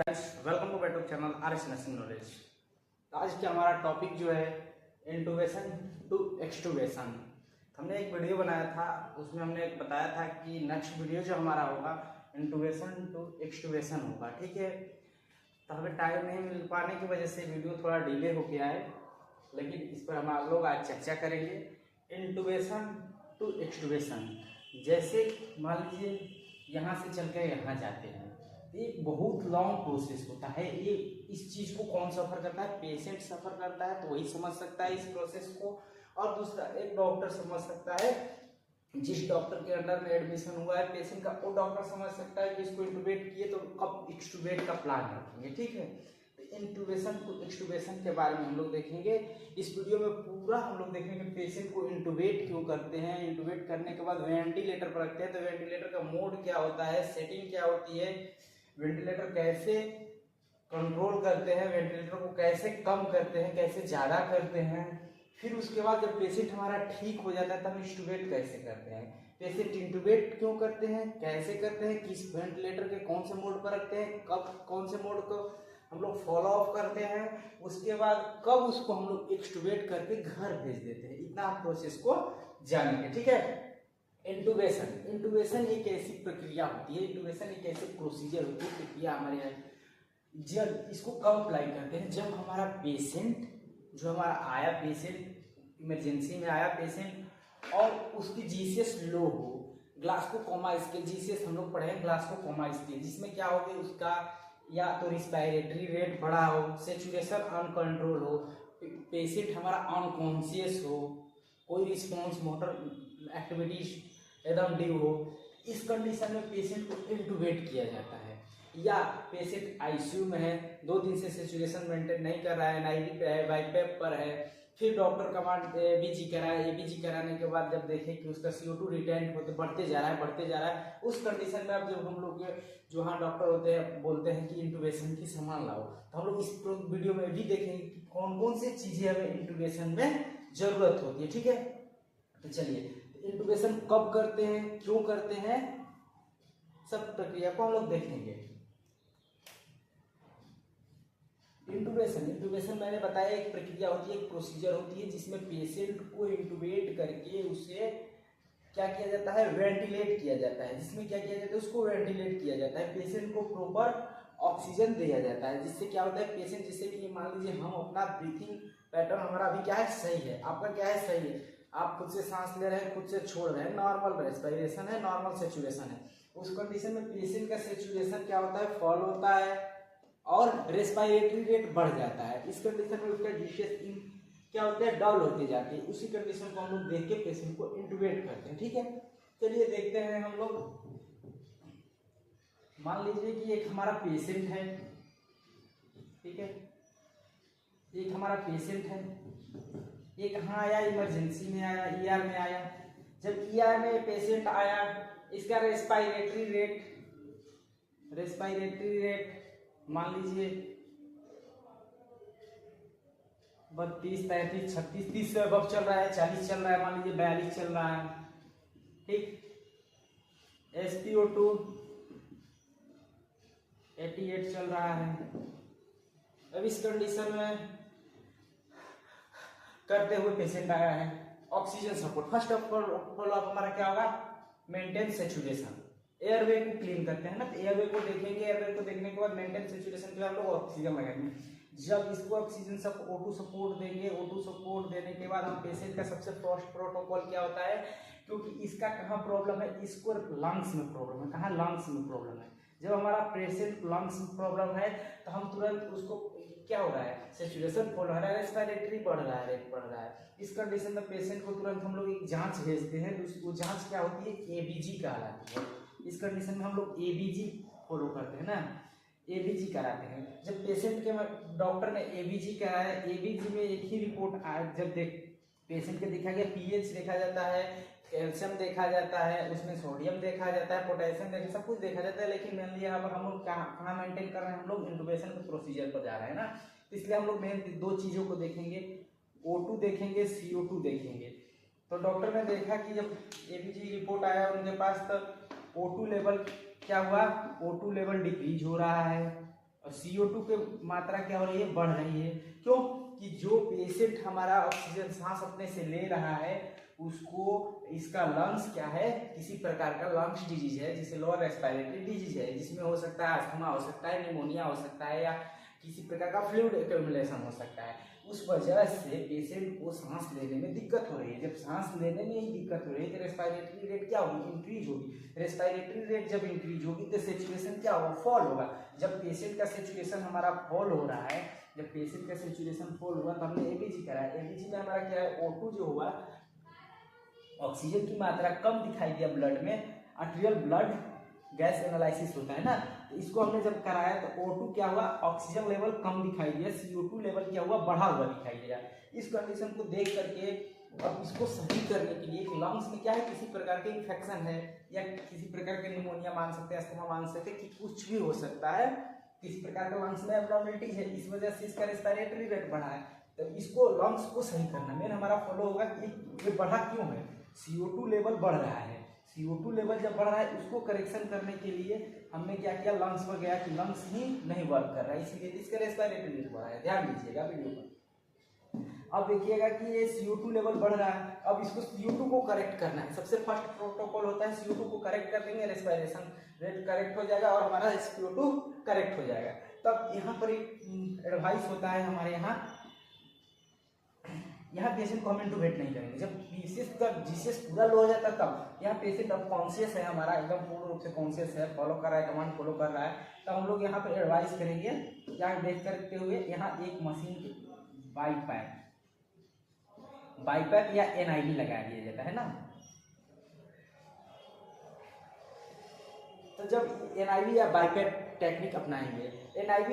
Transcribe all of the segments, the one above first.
Friends, welcome to back to channel RS nursing knowledge. आज का हमारा टॉपिक जो है इंटूबेशन टू एक्सटूबेशन। हमने एक वीडियो बनाया था, उसमें हमने बताया था कि नेक्स्ट वीडियो जो हमारा होगा इंटूबेशन टू एक्सटूबेशन होगा। ठीक है, तो हमें टाइम नहीं मिल पाने की वजह से वीडियो थोड़ा डिले हो गया है, लेकिन इस पर हम आप लोग आज चर्चा करेंगे। इंटूबेशन टू एक्सटूबेशन, जैसे मान लीजिए यहाँ से चल कर यहाँ जाते हैं, एक बहुत लॉन्ग प्रोसेस होता है। ये इस चीज को कौन सफर करता है? पेशेंट सफर करता है, तो वही समझ सकता है इस प्रोसेस को। और दूसरा एक डॉक्टर समझ सकता है, जिस डॉक्टर के अंडर में एडमिशन हुआ है पेशेंट का, वो डॉक्टर समझ सकता है कि इसको इंटूबेट किए तो कब एक्सटूबेट का प्लान रखेंगे। ठीक है, तो इंटूबेशन टू एक्सटूबेशन के बारे में हम लोग देखेंगे इस वीडियो में। पूरा हम लोग देखेंगे पेशेंट को इंटूबेट क्यों करते हैं, इंटूबेट करने के बाद वेंटिलेटर पर रखते हैं तो वेंटिलेटर का मोड क्या होता है, सेटिंग क्या होती है, वेंटिलेटर कैसे कंट्रोल करते हैं, वेंटिलेटर को कैसे कम करते हैं, कैसे ज़्यादा करते हैं। फिर उसके बाद जब पेशेंट हमारा ठीक हो जाता है तब इंटूबेट कैसे करते हैं, पेशेंट इंटूबेट क्यों करते हैं, कैसे करते हैं, किस वेंटिलेटर के कौन से मोड पर रखते हैं, कब कौन से मोड को हम लोग फॉलो ऑफ करते हैं, उसके बाद कब उसको हम लोग एक्सटूबेट करके घर भेज देते हैं। इतना आप प्रोसेस को जानेंगे। ठीक है, इंटूबेशन एक ऐसी प्रक्रिया होती है, इंटूबेशन एक ऐसी प्रोसीजर होती है, प्रक्रिया हमारे यहाँ। जब इसको कब अप्लाई करते हैं, जब हमारा पेशेंट जो हमारा आया, पेशेंट इमरजेंसी में आया पेशेंट और उसकी जीसीएस लो हो, ग्लास को कोमा स्केल, जीसीएस हम लोग पढ़े हैं ग्लास को कोमा स्केल, जिसमें क्या हो गया उसका या तो रिस्पायरेटरी रेट बढ़ा हो, सेचुरेशन अनकंट्रोल हो, पेशेंट हमारा अनकॉन्शियस हो, कोई रिस्पॉन्स मोटर एक्टिविटीज एकदम ड्यू हो, इस कंडीशन में पेशेंट को इंटूबेट किया जाता है। या पेशेंट आईसीयू में है, 2 दिन से सिचुएशन मेंटेन नहीं कर रहा है, नाइवी पे है, वाईपेप पर है, फिर डॉक्टर कमांड एबीजी कराए, एबीजी कराने के बाद जब देखे कि उसका CO2 रिटेंट होते बढ़ते जा रहा है, उस कंडीशन में अब जब हम लोग जो हाँ डॉक्टर होते हैं बोलते हैं कि इंटूबेशन की सामान लाओ, तो हम लोग इस वीडियो में भी देखेंगे कि कौन कौन सी चीजें हमें इंटूबेशन में जरूरत होती है। ठीक है, तो चलिए इंटूबेशन कब करते हैं, क्यों करते हैं, सब प्रक्रिया को हम लोग देखेंगे। इंटूबेशन मैंने बताया एक प्रक्रिया होती है, एक प्रोसीजर होती है, जिसमें पेशेंट को इंटूबेट करके उसे क्या किया जाता है, वेंटिलेट किया जाता है। जिसमें क्या किया जाता है, उसको वेंटिलेट किया जाता है, पेशेंट को प्रॉपर ऑक्सीजन दिया जाता है। जिससे क्या होता है पेशेंट, जैसे कि मान लीजिए हम अपना ब्रीथिंग पैटर्न हमारा अभी क्या है, सही है, आपका क्या है, सही है, आप खुद से सांस ले रहे हैं, खुद से छोड़ रहे हैं, नॉर्मल रेस्पिरेशन है, नॉर्मल सेचुरेशन है। उस कंडीशन में पेशेंट का सेचुरेशन क्या होता है, फॉल होता है और रेस्पिरेटरी रेट बढ़ जाता है। इस कंडीशन में उसका जीसीएस क्या होता है, डाउन होती जाती है। उसी कंडीशन को हम लोग देख के पेशेंट को इंटूबेट करते हैं। ठीक है, चलिए देखते हैं हम लोग। मान लीजिए कि एक हमारा पेशेंट है, ठीक है, एक हमारा पेशेंट है, ये कहाँ आया, इमरजेंसी में आया, ईआर में आया। जब ईआर में पेशेंट आया, इसका रेस्पिरेटरी रेट मान लीजिए 32, 33, 36, 30 से अब चल रहा है, 40 चल रहा है, मान लीजिए 42 चल रहा है। ठीक, SpO2 88 चल रहा है। अब इस कंडीशन में करते हुए पेशेंट आया है, oxygen support. First of all हमारा क्या होगा, मेंटेन सेचुरेशन, एयरवे को क्लीन करते हैं ना, तो एयरवे को देखेंगे, एयरवे को देखने के बाद मेंटेन सेचुरेशन के बाद हम लोग ऑक्सीजन लगाएंगे। जब इसको ऑक्सीजन O2 सपोर्ट देंगे, O2 सपोर्ट देने के बाद हम पेशेंट का सबसे फर्स्ट प्रोटोकॉल क्या होता है, क्योंकि इसका कहाँ प्रॉब्लम है, इसको लंग्स में प्रॉब्लम है। कहाँ, लंग्स में प्रॉब्लम है। जब हमारा पेशेंट लंग्स में प्रॉब्लम है तो हम तुरंत उसको क्या हो रहा है, सेचुरेशन फॉल हो रहा है, रेस्पिरेटरी बढ़ रहा है, रेट बढ़ रहा है। इस कंडीशन में पेशेंट को तुरंत हम लोग एक जांच भेजते हैं, वो जांच क्या होती है, एबीजी कहलाती है। इस कंडीशन में हम लोग एबीजी फॉलो करते हैं ना, एबीजी कराते हैं। जब पेशेंट के डॉक्टर ने एबीजी कराया, एबीजी में एक ही रिपोर्ट आया, जब पेशेंट के देखा गया, पीएच देखा जाता है, कैल्शियम देखा जाता है, उसमें सोडियम देखा जाता है, पोटेशियम देखा, सब कुछ देखा जाता है। लेकिन मेनली यहाँ पर हम लोग कहाँ मेंटेन कर रहे हैं, हम लोग इंटूबेशन के प्रोसीजर पर जा रहे हैं ना, इसलिए हम लोग मेन 2 चीजों को देखेंगे, O2 देखेंगे, CO2 देखेंगे। तो डॉक्टर ने देखा कि जब एबीजी रिपोर्ट आया उनके पास, तो O2 लेवल क्या हुआ, O2 लेवल डिक्रीज हो रहा है, और CO2 की मात्रा क्या हो रही है, बढ़ रही है। क्यों कि जो पेशेंट हमारा ऑक्सीजन सांस अपने से ले रहा है उसको इसका लंग्स क्या है, किसी प्रकार का लंग्स डिजीज है जिसे लोअर रेस्पिरेटरी डिजीज है, जिसमें हो सकता है अस्थमा हो सकता है, निमोनिया हो सकता है, या किसी प्रकार का फ्लूइड एक्यूमुलेशन हो सकता है। उस वजह से पेशेंट को सांस लेने में दिक्कत हो रही है। जब सांस लेने में ही दिक्कत हो रही है तो रेस्पिरेटरी रेट क्या होगी, इंक्रीज होगी। रेस्पिरेटरी रेट जब इंक्रीज होगी तो सेचुरेशन क्या होगा, फॉल होगा। जब पेशेंट का सेचुरेशन हमारा फॉल हो रहा है, जब पेशेंट का सेचुरेशन फॉल हुआ तो हमने एबीजी कराया। एबीजी में हमारा क्या है, O2 जो हुआ, ऑक्सीजन की मात्रा कम दिखाई दिया ब्लड में, आर्टेरियल ब्लड गैस एनालिसिस होता है ना, तो इसको हमने जब कराया तो O2 क्या हुआ, ऑक्सीजन लेवल कम दिखाई दिया, CO2 लेवल क्या हुआ, बढ़ा हुआ दिखाई दिया। इस कंडीशन को देख करके अब इसको सही करने के लिए लंग्स में क्या है, किसी प्रकार के इन्फेक्शन है या किसी प्रकार के निमोनिया मान सकते हैं, अस्थमा मान सकते हैं, कि कुछ भी हो सकता है, किसी प्रकार का लंग्स में एब्नॉर्मलिटी है, इस वजह से इसका रेस्पिरेटरी रेट बढ़ा है। तो इसको लंग्स को सही करना मेन हमारा फॉलो होगा कि ये बढ़ा क्यों है, CO2 लेवल बढ़ रहा है। CO2 लेवल जब बढ़ रहा है उसको करेक्शन करने के लिए हमने क्या किया, लंग्स पर गया कि लंग्स ही नहीं वर्क कर रहा है, इसलिए इसका रेस्पिरेटरी रेट बढ़ा है। ध्यान दीजिएगा वीडियो पर। अब देखिएगा कि ये CO2 लेवल बढ़ रहा है, अब इसको CO2 को करेक्ट करना है। सबसे फर्स्ट प्रोटोकॉल होता है CO2 को करेक्ट कर देंगे, रेस्पिरेशन रेट करेक्ट हो जाएगा और हमारा CO2 करेक्ट हो जाएगा। तब यहाँ पर एक एडवाइस होता है हमारे यहाँ पेशेंट को हम इंटूबेट नहीं करेंगे। जब जीसीएस पूरा लो हो जाता है तब यहाँ पेशेंट अब कॉन्शियस है, हमारा एकदम पूर्ण रूप से कॉन्शियस है, फॉलो कर रहा है, कमांड फॉलो कर रहा है, तब हम लोग यहाँ पर एडवाइस करेंगे क्या देख करते हुए, यहाँ एक मशीन की बाईपैप या NIV लगा दिया जाता है ना। तो जब NIV या बाईपैप टेक्निक अपनाएंगे, NIV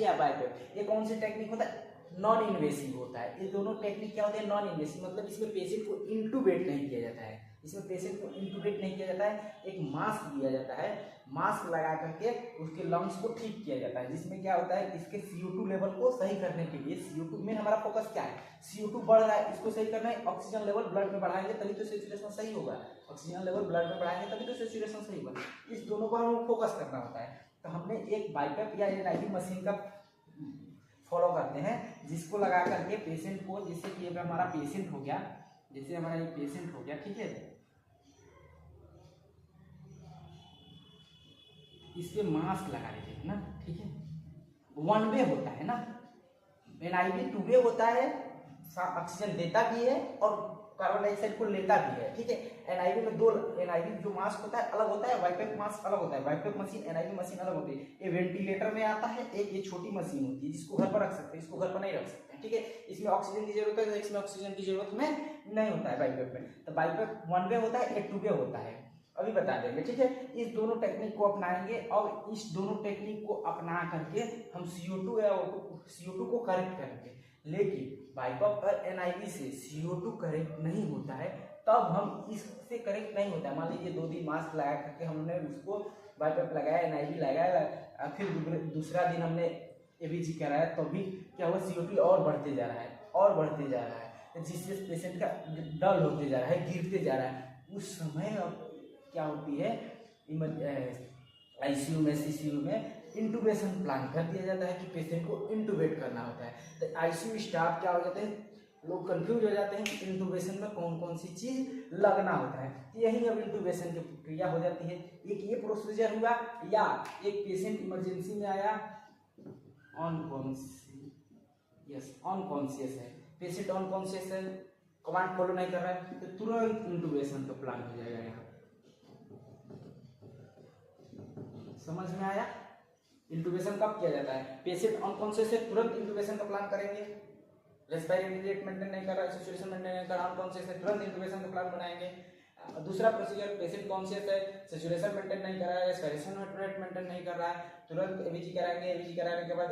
या बाईपैप ये कौन सी टेक्निक होता है, नॉन इन्वेसिव होता है। ये दोनों टेक्निक क्या होते हैं, नॉन इन्वेसिव, मतलब इसमें पेशेंट को इंटूबेट नहीं किया जाता है, इसमें पेशेंट को इंटूबेट नहीं किया जाता है। एक मास्क दिया जाता है, मास्क लगा करके उसके लंग्स को ठीक किया जाता है, जिसमें क्या होता है, इसके CO2 लेवल को सही करने के लिए CO2 में हमारा फोकस क्या है, CO2 बढ़ रहा है, इसको सही करना है। ऑक्सीजन लेवल ब्लड में बढ़ाएंगे तभी तो सेचुरेशन सही होगा, ऑक्सीजन लेवल ब्लड में बढ़ाएंगे तभी तो सेचुरेशन सही होगा। इस दोनों पर हमें फोकस करना होता है। तो हमने एक बाईपैप या NIV मशीन का फॉलो करते हैं, जिसको लगा करके पेशेंट को, जैसे कि अगर हमारा पेशेंट हो गया, जैसे हमारा ये पेशेंट हो गया, ठीक है, इस पे मास्क लगा देते हैं ना, ठीक है, 1 वे होता है ना, NIV 2 वे होता है, ऑक्सीजन देता भी है और कार्बन डाइऑक्साइड को लेता भी है, ठीक है। NIV में दो, NIV जो मास्क होता है अलग होता है, बाईपैप मास्क अलग होता है। बाईपैप मशीन, NIV मशीन अलग होती है। ये वेंटिलेटर में आता है, एक ये छोटी मशीन होती है जिसको घर पर रख सकते हैं, इसको घर पर नहीं रख सकते, ठीक है। इसमें ऑक्सीजन की जरूरत है तो इसमें ऑक्सीजन की जरूरत में नहीं होता है बाईपैप में। तो बाईपैप 1 वे होता है, 2 वे होता है, अभी बता देंगे, ठीक है। इस दोनों टेक्निक को अपनाएंगे और इस दोनों टेक्निक को अपना करके हम CO2 को करेक्ट करेंगे। लेकिन बाईपैप और NIV से CO2 करेक्ट नहीं होता है, तब हम इससे करेक्ट नहीं होता है। मान लीजिए 2 दिन मास्क लगा करके हमने उसको बाईपैप लगाया, NIV लगाया, फिर दूसरा दिन हमने ABG कराया, तो भी क्या हुआ, CO2 और बढ़ते जा रहा है और बढ़ते जा रहा है, जिससे पेशेंट का डल होते जा रहा है, गिरते जा रहा है। उस समय क्या होती है, ICU में, CCU में इंटूबेशन प्लान कर दिया जाता है कि पेशेंट को इंटूबेट करना होता है। तो ICU स्टाफ क्या हो जाते हैं, लोग कंफ्यूज हो जाते हैं कि इंटूबेशन में कौन कौन सी चीज लगना होता है। यही अब इंटूबेशन की प्रक्रिया हो जाती है। एक ये प्रोसीजर हुआ, या एक पेशेंट इमरजेंसी में आया, अनकॉन्शियस है, पेशेंट अनकॉन्शियस है, कमांड फॉलो नहीं कर रहा है, तो तुरंत इंटूबेशन का प्लान हो जाएगा। यहाँ समझ में आया, इंटूबेशन कब किया जाता है, पेशेंट अनकॉन्शियस है, तुरंत इंटूबेशन का प्लान करेंगे। रेस्पिरेटरी रेट मेंटेन नहीं कर रहा है, सिचुएशन मेंटेन नहीं कर रहा, अनकॉन्शियस है, तुरंत इंटूबेशन का प्लान बनाएंगे। दूसरा प्रोसीजर, पेशेंट कॉन्शियस है, सिचुएशन मेंटेन नहीं कर रहा है, रेस्पिरेशन रेट मेंटेन नहीं कर रहा है, तुरंत ABG कराएंगे। ABG कराने के बाद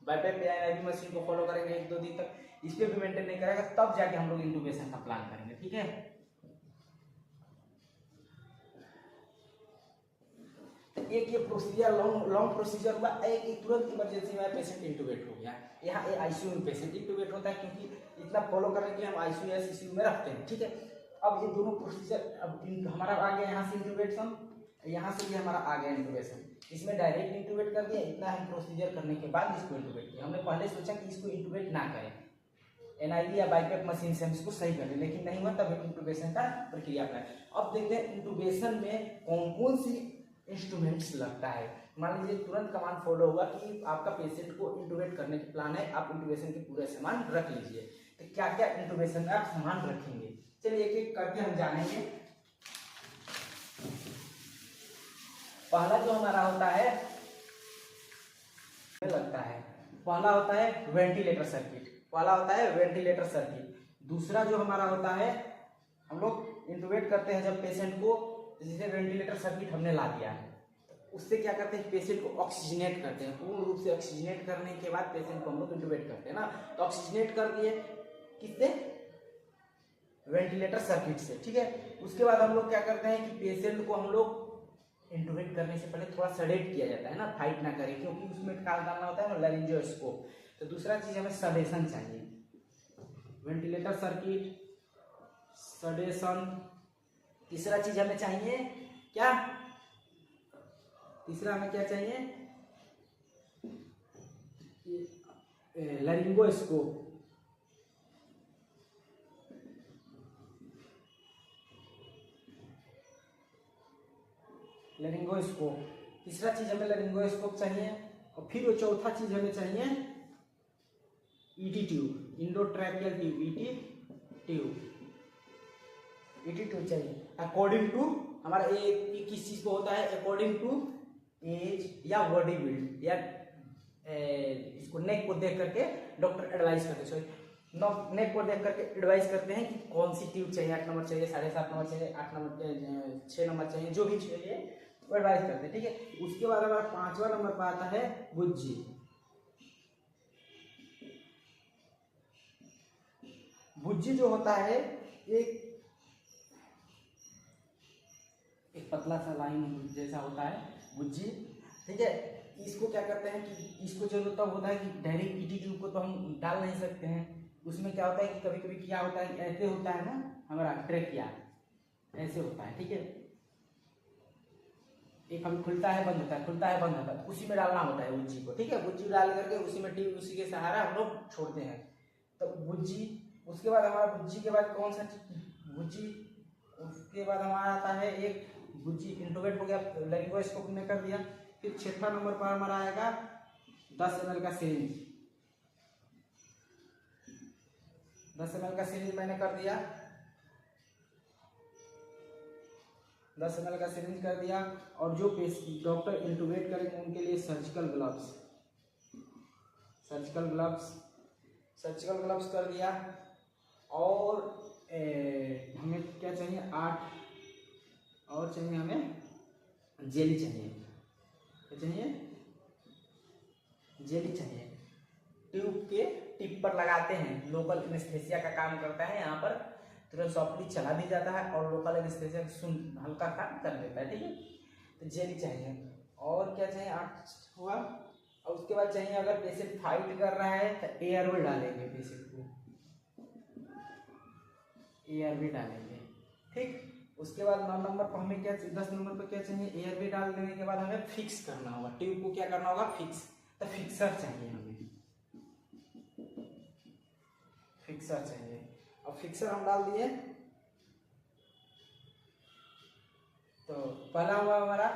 बाईपैप या NIV मशीन को फॉलो करेंगे 1-2 दिन तक, इस पे भी मेंटेन नहीं करेगा, तब जाके हम लोग इंटूबेशन का प्लान करेंगे, ठीक है। एक ये प्रोसीजर लॉन्ग प्रोसीजर हुआ, एक तुरंत इमरजेंसी में पेशेंट इंटूबेट हो गया। यहाँ ICU में पेशेंट इंटूबेट होता है, क्योंकि इतना फॉलो करने के लिए हम ICU या CCU में रखते हैं, ठीक है। अब ये दोनों प्रोसीजर, अब हमारा आ गया यहाँ से इंटूबेशन, यहाँ से भी हमारा आ गया इंटूबेशन। इसमें डायरेक्ट इंटूबेट कर दिया, इतना हम प्रोसीजर करने के बाद इसको इंटूबेट किया। हमने पहले सोचा कि इसको इंटूबेट ना करें, एनआईवी या बाइपेप मशीन से हम इसको सही कर लें, लेकिन नहीं हुआ, तब इंटूबेशन का प्रक्रिया अपनाएं। अब देखते हैं इंटूबेशन में कौन कौन सी इंस्ट्रूमेंट्स लगता है। मान लीजिए तुरंत कमांड फॉलो होगा कि आपका पेशेंट को इंटूबेट करने की प्लान है, आप इंटूबेशन के पूरे सामान रख लीजिए। तो क्या क्या इंटूबेशन में आप सामान रखेंगे, चलिए एक एक करके हम जानेंगे। पहला जो हमारा होता है लगता है, पहला होता है वेंटिलेटर सर्किट, पहला होता है वेंटिलेटर सर्किट। दूसरा जो हमारा होता है, हम लोग इंटूबेट करते हैं जब पेशेंट को, जैसे वेंटिलेटर सर्किट हमने ला दिया है, उससे क्या करते हैं, पेशेंट को ऑक्सीजनेट करते हैं, पूर्ण रूप से ऑक्सीजनेट करने के बाद पेशेंट को हम लोग इंटूबेट करते हैं ना। तो ऑक्सीजनेट कर दिए किससे, वेंटिलेटर सर्किट से, ठीक है। उसके बाद हम लोग क्या करते हैं कि पेशेंट को हम लोग इंटूबेट करने से पहले थोड़ा सडेट किया जाता है ना, फाइट ना करें, क्योंकि उसमें काल डालना होता है ना लैरिंजियोस्कोप। तो दूसरा चीज हमें सडेशन चाहिए, वेंटिलेटर सर्किट, सडेशन। तीसरा चीज हमें चाहिए क्या, तीसरा हमें क्या चाहिए, लैरिंगोस्कोप। लैरिंगोस्कोप, तीसरा चीज हमें लैरिंगोस्कोप चाहिए। और फिर वो चौथा चीज हमें चाहिए ET tube, endotracheal tube, ET tube चाहिए। अकॉर्डिंग टू हमारा ये किस चीज को होता है, अकॉर्डिंग टू एज या बॉडी बिल्ड, या इसको नेक को देख करके डॉक्टर एडवाइस करते हैं, सॉरी नेक को देख करके एडवाइस करते हैं कि कौन सी ट्यूब चाहिए, 8 नंबर चाहिए, 7.5 नंबर चाहिए, 8 नंबर 6 नंबर चाहिए, जो भी चाहिए वो एडवाइस करते हैं, ठीक है। उसके बाद हमारा 5वां नंबर पर आता है बुज्जी। बुज्जी जो होता है एक पतला सा लाइन जैसा होता है बुज्जी, ठीक है। इसको क्या करते हैं कि इसको जरूरत तब होता है कि डायरेक्ट ईटी ट्यूब को तो हम डाल नहीं सकते हैं, उसमें क्या होता है कि कभी कभी क्या होता है, ऐसे होता है ना हमारा ट्रेकिया, ऐसे होता है, ठीक है। एक हम खुलता है बंद होता है, खुलता है बंद होता है, उसी में डालना होता है बुज्जी को, ठीक है। बुज्जी डाल करके उसी में ट्यूब, उसी के सहारा हम लोग छोड़ते हैं, तो बुज्जी। उसके बाद हमारा बुज्जी के बाद कौन सा बुज्जी, उसके बाद हमारा आता है एक बुज्जी इंटूबेट हो गया, लैरिंगोस्कोप ने कर दिया। फिर 6वां नंबर पर हमारा आएगा 10 ml का सिरिंज, 10 ml का सिरिंज मैंने कर दिया, 10 ml का सिरिंज कर दिया। और जो डॉक्टर इंटूबेट करेंगे उनके लिए सर्जिकल ग्लव्स, सर्जिकल ग्लव्स कर दिया। और हमें क्या चाहिए, 8 और चाहिए, हमें जेली चाहिए, क्या चाहिए, जेली चाहिए। ट्यूब के टिप पर लगाते हैं, लोकल एनेस्थेसिया का काम करता है, यहाँ पर तुरंत सॉफ्टली चला भी जाता है और लोकल एनेस्थेसिया सुन हल्का काम कर देता है, ठीक है। तो जेली चाहिए। और क्या चाहिए, 8 हुआ। और उसके बाद चाहिए, अगर पेशेंट फाइट कर रहा है तो एयरवे डालेंगे, पेशेंट को एयरवे डालेंगे, ठीक। उसके बाद 9 नंबर पर हमें क्या, 10 नंबर पर क्या चाहिए, एयरवे डाल देने के बाद हमें फिक्स करना होगा ट्यूब को, क्या करना होगा, फिक्स। तो फिक्सर चाहिए, हमें फिक्सर चाहिए। अब फिक्सर हम डाल दिए, तो पहला हुआ हमारा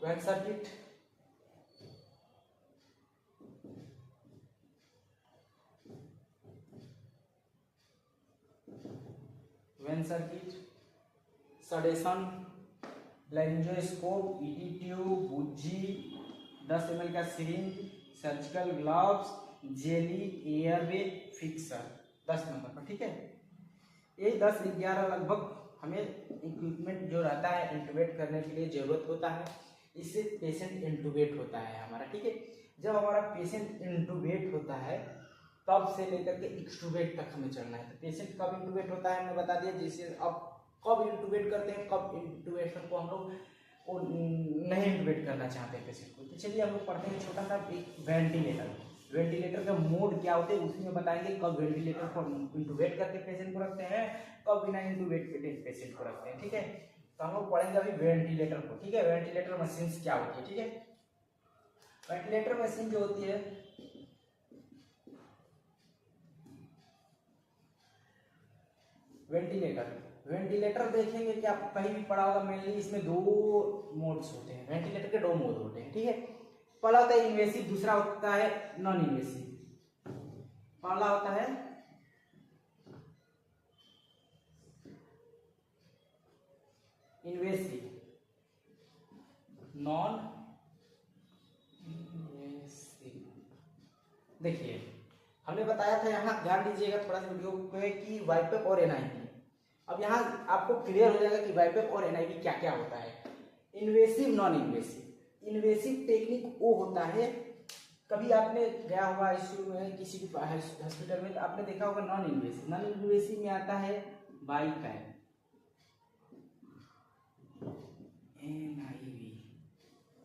vent circuit, sedation, laryngoscope, ET tube, bougie, 10 ml का syringe, surgical gloves, jelly, airway, fixer, 10 number पर, ठीक है। ये 10-11 लगभग हमें इक्विपमेंट जो रहता है इंटूबेट करने के लिए जरूरत होता है, इससे पेशेंट इंटूबेट होता है हमारा, ठीक है। जब हमारा पेशेंट इंटूबेट होता है तब से लेकर के एक्सटूबेट तक हमें चलना है। तो पेशेंट कब इंटूबेट होता है हमने बता दिया, जैसे अब कब इंटूबेट करते हैं, कब इंटूबेशन को हम लोग नहीं इंटूबेट करना चाहते हैं पेशेंट को। तो चलिए हम लोग पढ़ते हैं छोटा सा एक वेंटिलेटर। वेंटिलेटर का मोड क्या होते हैं उसमें बताएंगे, कब वेंटिलेटर को इंटूबेट करके पेशेंट को रखते हैं, कब बिना इंटूबेट पेशेंट को रखते हैं। ठीक है, तो हम लोग पढ़ेंगे अभी वेंटिलेटर को। ठीक है, वेंटिलेटर मशीन क्या होती है। ठीक है, वेंटिलेटर मशीन जो होती है वेंटिलेटर देखेंगे कि आप कहीं भी पढ़ा होगा, मेनली इसमें दो मोड्स होते हैं, वेंटिलेटर के दो मोड होते हैं। ठीक है, पहला होता है इन्वेसिव, दूसरा होता है नॉन इन्वेसिव। पहला होता है इन्वेसिव, नॉन इन्वेसिव। देखिए हमने बताया था, यहाँ ध्यान दीजिएगा थोड़ा सा वीडियो पे कि वाइपेप और एनआईवी। अब यहाँ आपको क्लियर हो जाएगा कि वाइपेप और एनआईवी क्या क्या होता है। Invasive, non invasive. Invasive technique वो होता है, कभी आपने गया होगा आईसीयू में किसी भी हॉस्पिटल में, तो आपने देखा होगा नॉन इन्वेसिव। नॉन इन्वेसिव में आता है बाईपैप, एनआईवी।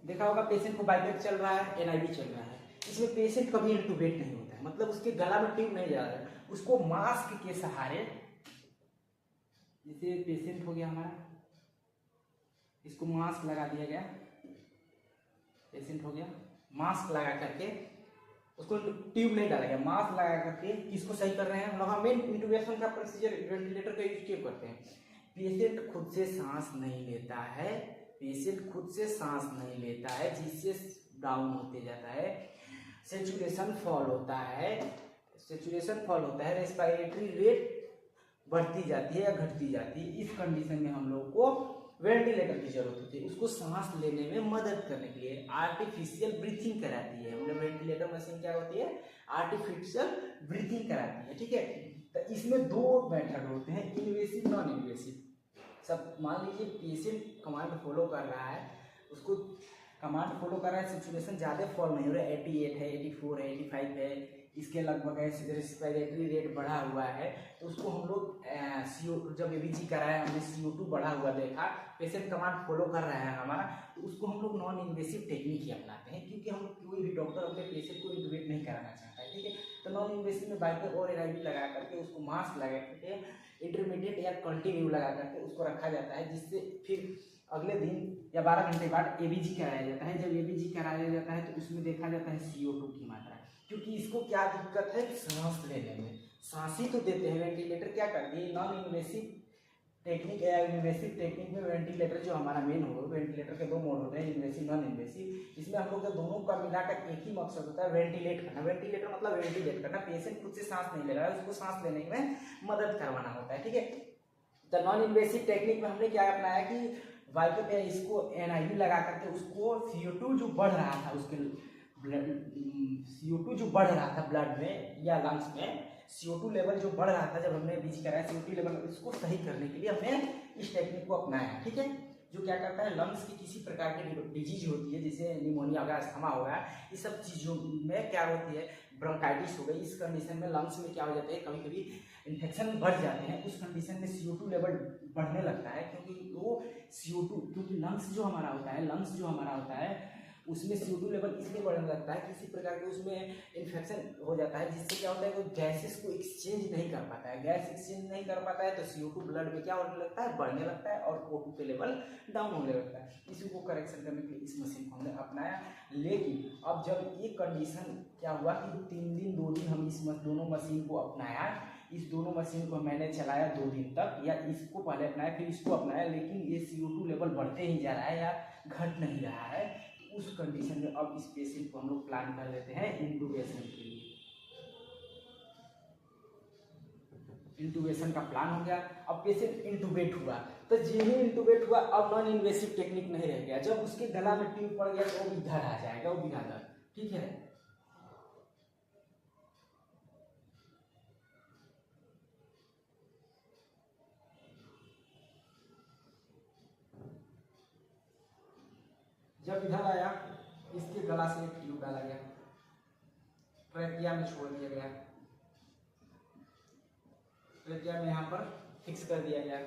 देखा होगा पेशेंट को बाईपैप चल रहा है, एनआईवी चल रहा है, इसमें पेशेंट कभी इंटूबेट नहीं होता है, मतलब उसके गला में ट्यूब नहीं जा रहा है, उसको मास्क के सहारे, जैसे पेशेंट हो गया हमारा, इसको मास्क लगा दिया गया, पेशेंट हो गया, मास्क लगा करके उसको ट्यूब नहीं डाला गया, मास्क लगा करके किसको सही कर रहे हैं हम लोग। मेन इंटूबेशन का प्रोसीजर वेंटिलेटर का यूज क्यों करते हैं, पेशेंट खुद से सांस नहीं लेता है, पेशेंट खुद से सांस नहीं लेता है, जिससे डाउन होते जाता है, सेचुरेशन फॉल होता है, सेचुरेशन फॉल होता है, रेस्पिरेटरी रेट बढ़ती जाती है या घटती जाती है। इस कंडीशन में हम लोग को वेंटिलेटर की जरूरत होती है, उसको सांस लेने में मदद करने के लिए। आर्टिफिशियल ब्रीथिंग कराती है, मतलब वेंटिलेटर मशीन क्या होती है, आर्टिफिशियल ब्रीथिंग कराती है। ठीक है, तो इसमें दो मेथड होते हैं, इन्वेसिव, नॉन इन्वेसिव। सब मान लीजिए पेशेंट कमांड फॉलो कर रहा है, उसको कमांड फॉलो कर रहा है, सिचुएशन ज़्यादा फॉल नहीं हो रहा है, 88 है, 84 है, 85 है, इसके लगभग है, रेस्पिरेटरी रेट बढ़ा हुआ है, तो उसको हम लोग जब एबीजी कराया हमने CO2 बढ़ा हुआ देखा, पेशेंट कमांड फॉलो कर रहा है हमारा, तो उसको हम लोग नॉन इन्वेसिव टेक्निक ही अपनाते हैं, क्योंकि हम लोग कोई भी डॉक्टर अपने पेशेंट को इंटूबेट नहीं कराना चाहता है। ठीक है, तो नॉन इन्वेसिव में बाईपैप और एनआईवी लगा करके, उसको मास्क लगा करके, इंटरमीडिएट या कंटिन्यू लगा करके उसको रखा जाता है, जिससे फिर अगले दिन या 12 घंटे बाद एबीजी कराया जाता है। जब एबीजी कराया जाता है तो उसमें देखा जाता है CO2 की मात्रा, क्योंकि इसको क्या दिक्कत है, सांस लेने में, सांस ही तो देते हैं। वेंटिलेटर क्या करती है, नॉन इन्वेसिव टेक्निक या इन्वेसिव टेक्निक में वेंटिलेटर जो हमारा मेन हो, वेंटिलेटर के दो मोड होते हैं, इन्वेसिव, नॉन इन्वेसिव। इसमें हम लोग का दोनों का मिलाकर एक ही मकसद होता है, वेंटिलेट करना। वेंटिलेटर मतलब वेंटिलेट करना, पेशेंट खुद से सांस नहीं ले रहा है, उसको सांस लेने में मदद करवाना होता है। ठीक है, तो नॉन इन्वेसिव टेक्निक में हमने क्या अपनाया कि वाइपैप या इसको एनआईवी लगा करके उसको CO2 जो बढ़ रहा था, उसके ब्लड CO2 जो बढ़ रहा था ब्लड में या लंग्स में, CO2 लेवल जो बढ़ रहा था, जब हमने बीच कराया CO2 लेवल, इसको सही करने के लिए हमने इस टेक्निक को अपनाया। ठीक है, जो क्या करता है, लंग्स की किसी प्रकार की डिजीज होती है, जैसे निमोनिया हो गया, अस्थमा हो गया, इस सब चीज़ों में क्या होती है, ब्रोंकाइटिस हो गई, इस कंडीशन में लंग्स में क्या हो जाता है, कभी कभी इन्फेक्शन बढ़ जाते हैं, उस कंडीशन में CO2 लेवल बढ़ने लगता है, क्योंकि वो CO2, क्योंकि लंग्स जो हमारा होता है उसमें CO2 लेवल इसलिए बढ़ने लगता है, किसी प्रकार के उसमें इन्फेक्शन हो जाता है, जिससे क्या होता है कि गैसेस को एक्सचेंज नहीं कर पाता है, गैस एक्सचेंज नहीं कर पाता है, तो CO2 ब्लड में क्या होने लगता है, बढ़ने लगता है, और O2 के लेवल डाउन होने लगता है। इसी को करेक्शन करने के लिए इस मशीन को हमने अपनाया। लेकिन अब जब ये कंडीशन क्या हुआ कि 3 दिन 2 दिन हम इस दोनों मशीन को अपनाया, इस दोनों मशीन को मैंने चलाया 2 दिन तक, या इसको पहले अपनाया फिर इसको अपनाया, लेकिन ये CO2 लेवल बढ़ते ही जा रहा है या घट नहीं रहा है, उस कंडीशन में अब इस पेशेंट को हम लोग प्लान कर लेते हैं इंटूबेशन के लिए। इंटूबेशन का प्लान हो गया, अब पेशेंट इंटूबेट हुआ, तो जिन्हें इंटूबेट हुआ अब नॉन इन्वेसिव टेक्निक नहीं रह गया, जब उसके गला में ट्यूब पड़ गया तो वो इधर आ जाएगा, वो बिना दर्द। ठीक है, जब इधर आया, इसके गला से एक ट्यूब डाला गया, ट्रैकिया में छोड़ दिया गया, ट्रैकिया में यहाँ पर फिक्स कर दिया गया,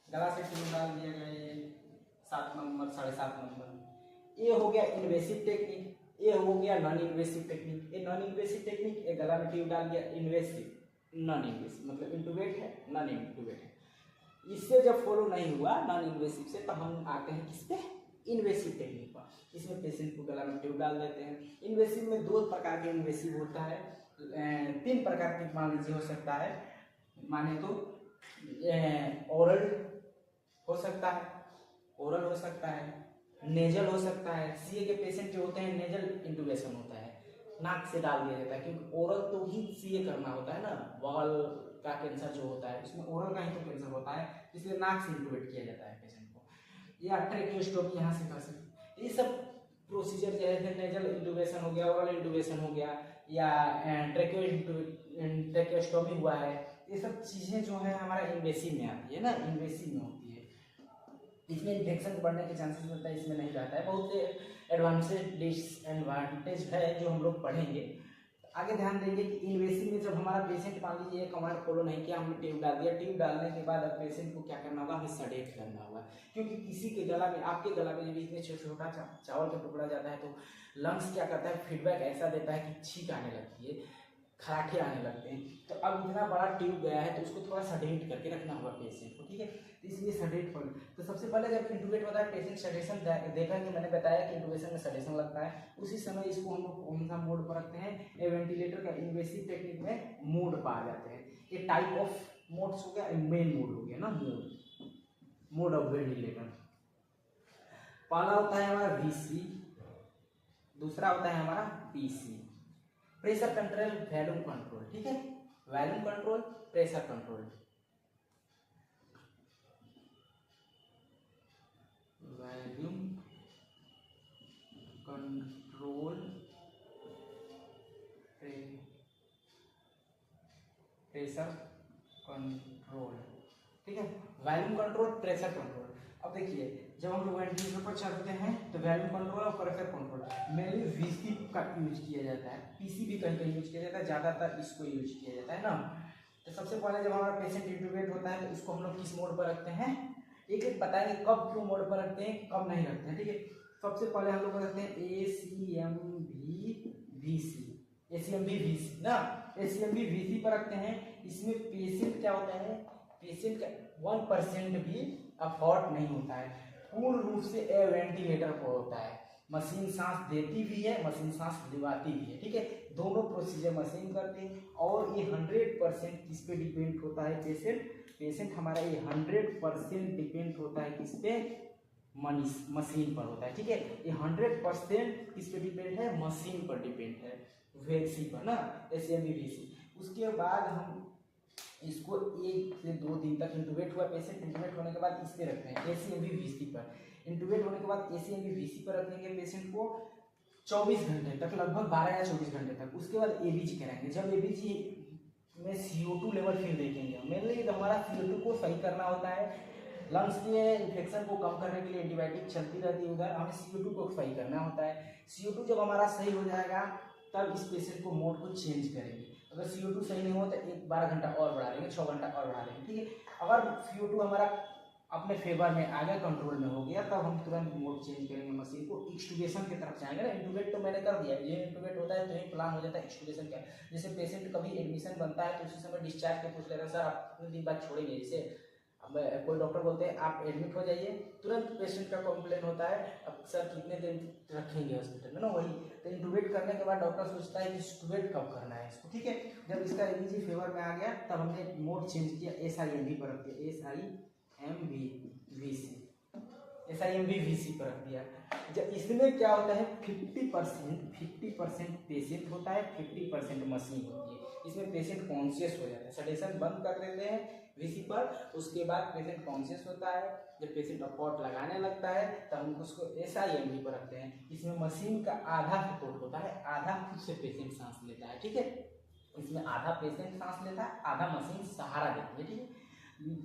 गला से ट्यूब डाल दिया गया, ये 7 नंबर 7.5 नंबर। ये हो गया इन्वेसिव टेक्निक। ये हो गया नॉन इन्वेसिव टेक्निक। ये नॉन इन्वेसिव टेक्निक, ये गला में ट्यूब डाल दिया। इन्वेसिव नॉन इन्वेसिव मतलब इंटूबेट है, नॉन इंटूबेट है। इससे जब फॉलो नहीं हुआ नॉन इन्वेसिव से, तो हम आते हैं किस पे, इन्वेसिव टेक्निक पर। इसमें पेशेंट को गला में ट्यूब डाल देते हैं। इन्वेसिव में 2 प्रकार के इन्वेसिव होता है, 3 प्रकार के मान लीजिए हो सकता है। माने तो ओरल हो सकता है, ओरल हो सकता है, नेजल हो सकता है। सीए के पेशेंट जो होते हैं नेजल इंटूबेशन होता है, नाक से डाल दिया जाता है, क्योंकि ओरल तो ही सीए करना होता है ना। बगल का कैंसर जो होता है उसमें ओरल का ही तो कैंसर होता है, इसलिए नाक से इंटूबेट किया जाता है पेशेंट को, या ट्रेकियोस्टोमी यहाँ से कर सकते। ये सब प्रोसीजर जैसे नेजल इंटूबेशन हो गया, ओरल इंटूबेशन हो गया, या ट्रेकियोस्टोमी हुआ है, ये सब चीज़ें जो है हमारा इन्वेसिव में आती है ना, इन्वेसिव में होती है। इसमें इन्फेक्शन बढ़ने के चांसेस रहता है, इसमें नहीं रहता है। बहुत से एडवांटेज डिसएडवांटेज है जो हम लोग पढ़ेंगे। आगे ध्यान देंगे कि इन्वेसिव में जब हमारा पेशेंट मान लीजिए कमांड फॉलो नहीं किया, हमने ट्यूब डाल दिया, ट्यूब डालने के बाद अब पेशेंट को क्या करना होगा, हमें सडेट करना होगा। क्योंकि किसी के गला में, आपके गला में जब इसमें छोटा चावल का टुकड़ा जाता है तो लंग्स क्या करता है, फीडबैक ऐसा देता है कि छींक आने लगती है, खराटे आने लगते हैं। तो अब इतना बड़ा ट्यूब गया है तो उसको थोड़ा सडेट करके रखना होगा पेशेंट को, ठीक है। तो इसलिए सडेट पर, तो सबसे पहले जब इंटूबेट होता है पेशेंट सडेशन देखा कि मैंने बताया कि इंटूबेशन में सडेशन लगता है, उसी समय इसको हम लोग कौन सा मोड पर रखते हैं, ये वेंटिलेटर का इन्वेसिव टेक्निक में मोड पर आ जाते हैं। ये टाइप ऑफ मोड्स हो गया, मेन मोड हो गया ना, मोड ऑफ वेंटिलेटर। पहला होता है हमारा वीसी, दूसरा होता है हमारा PC, pressure control, volume control, ठीक है। Volume control, pressure control, volume control, pressure control, ठीक है। Volume control, pressure control. अब देखिए जब हम लोग वेंटिलेटर पर चढ़ते हैं तो वॉल्यूम कंट्रोल और प्रेशर कंट्रोल मेनली वीसी का यूज किया जाता है, पीसी भी कहीं कहीं यूज किया जाता है, ज़्यादातर इसको यूज किया जाता है ना। तो सबसे पहले जब हमारा पेशेंट इंटूबेट होता है तो उसको हम लोग किस मोड पर रखते हैं, एक एक बताएंगे कब क्यों मोड पर रखते हैं, कब नहीं रखते हैं, ठीक है। सबसे पहले हम लोग रखते हैं ACMV ना, ACMV पर रखते हैं। इसमें पेशेंट क्या होता है, पेशेंट का 1% भी अफोर्ड नहीं होता है, पूर्ण रूप से वेंटिलेटर पर होता है। मशीन सांस देती भी है, मशीन सांस दिलवाती भी है, ठीक है। दोनों प्रोसीजर मशीन करती है। और ये 100% किस पे डिपेंड होता है, पेशेंट हमारा ये 100% डिपेंड होता है किस पे, मशीन पर होता है, ठीक है। ये 100% किस पे डिपेंड है, मशीन पर डिपेंड है, वेसी पर ना, ACMV। उसके बाद हम इसको 1 से 2 दिन तक इंटूबेट हुआ पेशेंट, इंटूबेट होने के बाद इस पे रखते हैं ACMV पर। इंटूबेट होने के बाद ACMV पर रखेंगे पेशेंट को 24 घंटे तक, लगभग 12 या 24 घंटे तक। उसके बाद ABG कराएंगे। जब ABG में CO2 लेवल फिर देखेंगे, मेनली हमारा CO2 को सही करना होता है। लंग्स के इन्फेक्शन को कम करने के लिए एंटीबायोटिक चलती रहती है, उधर हमें CO2 को सही करना होता है। CO2 जब हमारा सही हो जाएगा तब इस पेशेंट को मोड को चेंज करेंगे। अगर CO2 सही नहीं हो तो 12 घंटा और बढ़ा देंगे, 6 घंटा और बढ़ा देंगे, ठीक है। अगर CO2 हमारा अपने फेवर में आ गया, कंट्रोल में हो गया, तब हम तुरंत मोड चेंज करेंगे, मशीन को एक्सटूबेशन की तरफ जाएंगे ना। इंटूबेट तो मैंने कर दिया, ये इंटूबेट होता है तो यही प्लान हो जाता है एक्सटूबेशन क्या। जैसे पेशेंट कभी एडमिशन बनता है तो उसी समय डिस्चार्ज के पूछ लेते हैं, सर आप कितने दिन बाद छोड़ेंगे। जैसे अब कोई डॉक्टर बोलते हैं आप एडमिट हो जाइए, तुरंत पेशेंट का कंप्लेन होता है अब सर कितने दिन रखेंगे हॉस्पिटल में ना, वही। तो इंटूबेट करने के बाद डॉक्टर सोचता है कि इंटूबेट कब करना है इसको, ठीक है। जब इसका ABG फेवर में आ गया तब हमने मोड चेंज किया, SIMV पर रख दिया, SIMV पर रख दिया। जब इसमें क्या होता है 50% पेशेंट होता है, 50% मशीन होती है। इसमें पेशेंट कॉन्शियस हो जाता है, सडेशन बंद कर देते हैं VC पर, उसके बाद पेशेंट कॉन्शियस होता है। जब पेशेंट अपोर्ट लगाने लगता है तब हम उसको SIMV पर रखते हैं। इसमें मशीन का आधा सपोर्ट होता है, आधा खुद से पेशेंट सांस लेता है, ठीक है। इसमें आधा पेशेंट सांस लेता है, आधा मशीन सहारा देती है, ठीक है।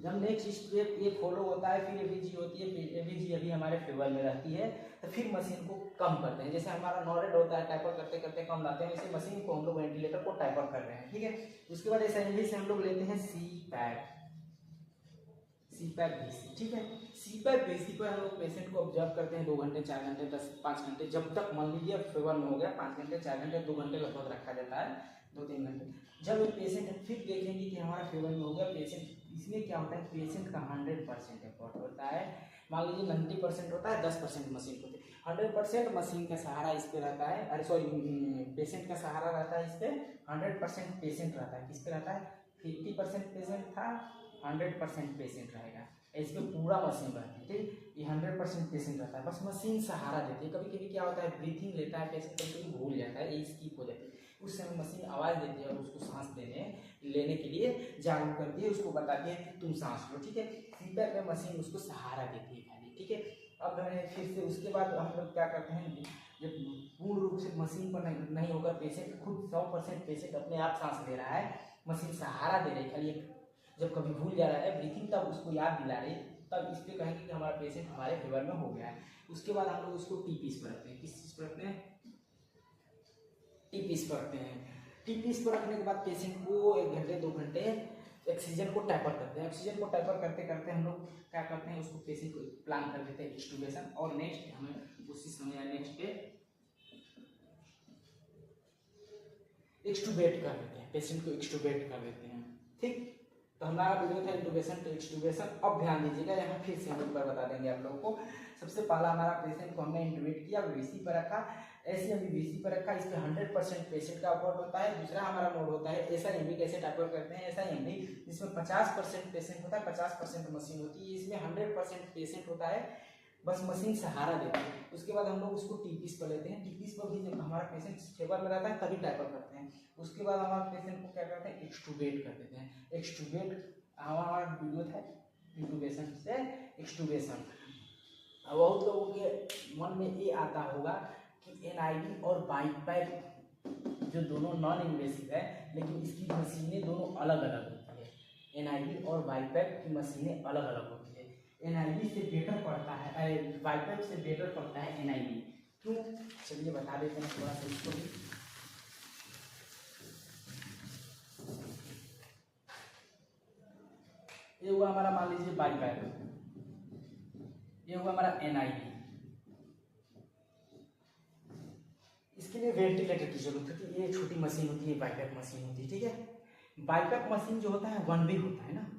जब नेक्स्ट स्टेप ये फॉलो होता है, फिर ABG होती है, ABG अभी हमारे फेवर में रहती है, तो फिर मशीन को कम करते हैं। जैसे हमारा नॉरेड होता है, टाइपर करते करते कम लाते हैं, वैसे मशीन को हम लोग वेंटिलेटर को टाइपर कर रहे हैं, ठीक है। उसके बाद SIMV से हम लोग लेते हैं CPAP VC, ठीक है। CPAP VC पर हम लोग पेशेंट को ऑब्जर्व करते हैं 2 घंटे 4 घंटे 5 घंटे, जब तक मान लीजिए फेवर में हो गया 5 घंटे 4 घंटे 2 घंटे लगभग रखा जाता है, 2-3 घंटे। जब पेशेंट फिर देखेंगे कि हमारा फेवर में हो गया पेशेंट, इसमें क्या होता है पेशेंट का 100% एफर्ट होता है। मान लीजिए 90% होता है, 10% मशीन होती है, 100% मशीन का सहारा इस पे रहता है, अरे सॉरी पेशेंट का सहारा रहता है इस पे, 100% पेशेंट रहता है, किस पे रहता है 50% पेशेंट था, 100% पेशेंट रहेगा, इस पे पूरा मशीन रहती है, ठीक। ये 100% पेशेंट रहता है, बस मशीन सहारा देती है। कभी कभी क्या होता है ब्रीथिंग लेता है पेशेंट, कभी भूल जाता है, ये स्किप हो जाती है, उस समय मशीन आवाज़ देती है और उसको सांस लेने के लिए जागरूक करती है, उसको बताती है कि तुम सांस लो, ठीक है। CPAP में मशीन उसको सहारा देती है खाली, ठीक है। अब फिर से उसके बाद हम लोग क्या करते हैं, जब पूर्ण रूप से मशीन पर नहीं होकर पेशेंट खुद 100% पेशेंट अपने आप सांस ले रहा है, मशीन सहारा दे रही है खाली, जब कभी भूल जा रहा है ब्रीथिंग तब उसको याद दिला रही, तब इस पे कहेंगे कि हमारा पेशेंट हमारे फेवर में हो गया है। उसके बाद हम लोग उसको टी-पीस पर रखते हैं, किस चीज़ पर रखते हैं, टी-पीस पर रखते हैं। टी-पीस पर रखने के बाद पेशेंट को 1 घंटे 2 घंटे ऑक्सीजन को टैपर करते हैं। ऑक्सीजन को टैपर करते करते हम लोग क्या करते हैं, उसको पेशेंट को प्लान कर देते हैं एक्सटूबेशन, और नेक्स्ट हमें उसी समय नेक्स्ट पे एक्सटूबेट कर देते हैं, पेशेंट को एक्सटूबेट कर देते हैं, ठीक। तो हमारा वीडियो था इंटूबेशन टू एक्सटूबेशन। अब ध्यान दीजिएगा, यहाँ फिर से हम एक बार बता देंगे आप लोगों को। सबसे पहला हमारा पेशेंट को हमने इंटूबेट किया, VC पर रखा, ऐसे अभी VC पर रखा, इस पर 100% पेशेंट का एफर्ट होता है। दूसरा हमारा मोड होता है SIMD, कैसे टैपर करते हैं SIMD, जिसमें 50% पेशेंट होता है, 50% मशीन होती है, इसमें 100% पेशेंट होता है, बस मशीन सहारा देती है। उसके बाद हम लोग उसको टी-पीस पर लेते हैं, टी-पीस पर भी जब हमारा पेशेंट फेवर में रहता है तभी टैपर करते हैं। उसके बाद हमारे पेशेंट को क्या करते हैं एक्सटूबेट कर देते हैं। एक्सटूबेट हमारा वीडियो था इंटूबेशन से एक्सटूबेशन। बहुत लोगों के मन में ये आता होगा कि NIV और बाइपैप जो दोनों नॉन इन्वेसिव है, लेकिन इसकी मशीनें दोनों अलग अलग होती है। NIV और बाइपैप की मशीनें अलग अलग होती है। NIV से बेटर पड़ता है, बाइपैप से बेटर पड़ता है NIV, क्यों, चलिए बता देते हैं थोड़ा सा इसको भी। ये हुआ हमारा मान लीजिए बाइपैप, ये हुआ हमारा NIV। इसके लिए वेंटिलेटर की जरूरत होती है, ये छोटी मशीन होती है, बाइपैप मशीन होती है, ठीक है। बाइपैप मशीन जो होता है 1 वे होता है ना,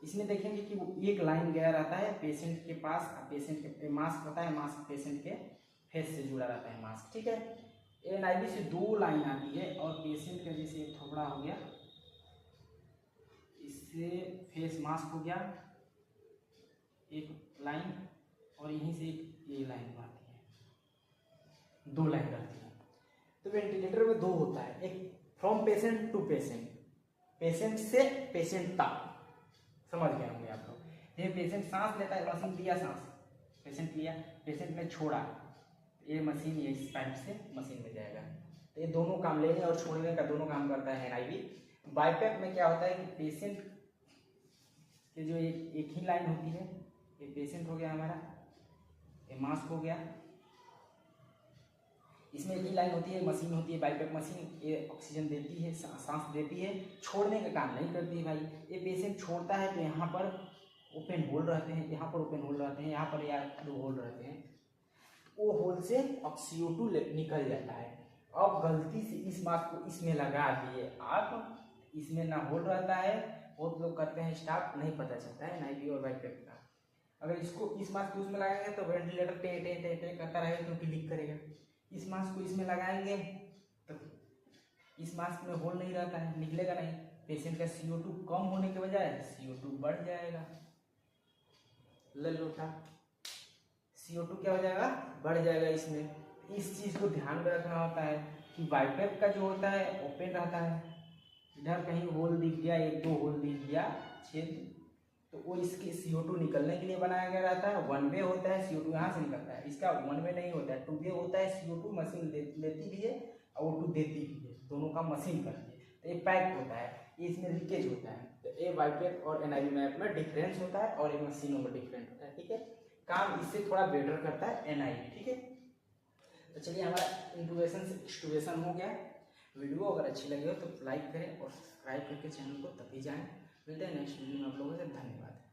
इसमें देखेंगे कि वो एक लाइन गया रहता है पेशेंट के पास, पेशेंट के मास्क होता है, मास्क पेशेंट के फेस से जुड़ा रहता है मास्क, ठीक है। NIV से 2 लाइन आती है और पेशेंट का जैसे थोड़ा हो गया, इससे फेस मास्क हो गया एक लाइन, और यहीं से एक ये लाइन आती है, 2 लाइन रहती है। तो वेंटिलेटर में 2 होता है, एक from patient to patient, patient से पेशेंट तक, समझ गए होंगे आप लोग। ये पेशेंट सांस लेता है, मशीन दिया सांस, पेशेंट लिया, पेशेंट ने छोड़ा, ये मशीन ये इस पाइप से मशीन में जाएगा, तो ये दोनों काम, लेने और छोड़ने का दोनों काम करता है NIV। बाइपैप में क्या होता है कि पेशेंट के जो एक ही लाइन होती है, ये पेशेंट हो गया हमारा, ये मास्क हो गया, इसमें एक ही लाइन होती है, मशीन होती है बाइपैप मशीन, ये ऑक्सीजन देती है, सांस देती है, छोड़ने का काम नहीं करती है भाई। ये पेशेंट छोड़ता है तो यहाँ पर ओपन होल रहते हैं, यहाँ पर ओपन होल रहते हैं, यहाँ पर या 2 होल रहते हैं, वो होल से CO2 निकल जाता है। अब गलती से इस मास्क को इसमें लगा दिए आप, इसमें ना होल रहता है, बहुत लोग करते हैं स्टाफ, नहीं पता चलता है NIV और बाइपैप का। अगर इसको इस मास्क को उसमें लगाएंगे तो वेंटिलेटर टे टे टे टे करता रहेगा क्योंकि लीक करेगा। इस मास्क को इसमें लगाएंगे तो इस मास्क में होल नहीं रहता है, निकलेगा नहीं, पेशेंट का CO2 कम होने के बजाय CO2 बढ़ जाएगा। ले लो था, CO2 क्या हो जाएगा, बढ़ जाएगा इसमें। इस चीज़ को ध्यान में रखना होता है कि बाइपैप का जो होता है ओपन रहता है, इधर कहीं होल दिख गया, 1-2 होल दिख गया छेद, तो वो इसके CO2 निकलने के लिए बनाया गया रहता है। 1 वे होता है, CO2 यहाँ से निकलता है, इसका 1 वे नहीं होता है, 2 वे होता है। CO2 मशीन लेती भी है और O2 देती भी है, दोनों का मशीन करती है, तो ये पैक होता है, ये इसमें लीकेज होता है। तो ये बाइपैप और NIV में डिफरेंस होता है और इन मशीनों में डिफरेंट होता है, ठीक है। काम इससे थोड़ा बेटर करता है NIV, ठीक है। तो चलिए हमारा इंटूबेशन से एक्सटूबेशन हो गया। वीडियो अगर अच्छी लगी हो तो लाइक करें और सब्सक्राइब करके चैनल को तभी जाएं। मिलते हैं नेक्स्ट वीडियो में आप लोगों से, धन्यवाद।